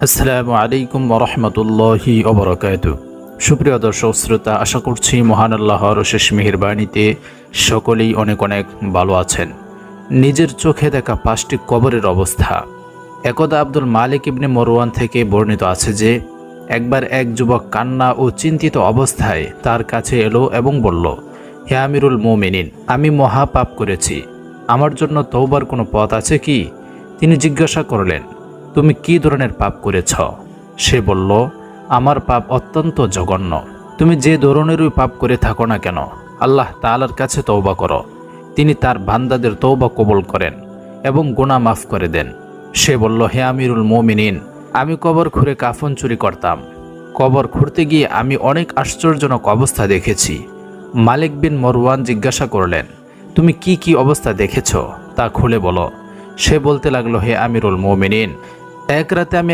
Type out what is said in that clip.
আসসালামু আলাইকুম ওরহমতুল্লাহি ওবরাকাতু। সুপ্রিয় দর্শক শ্রোতা, আশা করছি মহান আল্লাহর অশেষ মেহেরবানিতে সকলেই অনেক অনেক ভালো আছেন। নিজের চোখে দেখা 5টি কবরের অবস্থা। একদা আব্দুল মালিক ইবনে মরওয়ান থেকে বর্ণিত আছে যে একবার এক যুবক কান্না ও চিন্তিত অবস্থায় তার কাছে এলো এবং বলল, হে আমিরুল মুমিনিন, আমি মহা পাপ করেছি, আমার জন্য তওবার কোনো পথ আছে কি? তিনি জিজ্ঞাসা করলেন, তুমি কি ধরনের পাপ করেছ? সে বলল, আমার পাপ অত্যন্ত জঘন্য। তুমি যে ধরনেরই পাপ করে থাকো না কেন, আল্লাহ তাআলার কাছে তওবা করো। তিনি তার বান্দাদের তওবা কবুল করেন এবং গুনাহ মাফ করে দেন। সে বলল, হে আমিরুল মুমিনিন, আমি কবর খুঁড়ে কাফন চুরি করতাম। কবর খুঁড়তে গিয়ে আমি অনেক আশ্চর্যজনক অবস্থা দেখেছি। মালিক বিন মরওয়ান জিজ্ঞাসা করলেন, তুমি কি কি অবস্থা দেখেছ তা খুলে বলো। সে বলতে লাগলো, হে আমিরুল মুমিনিন, এক রাতে আমি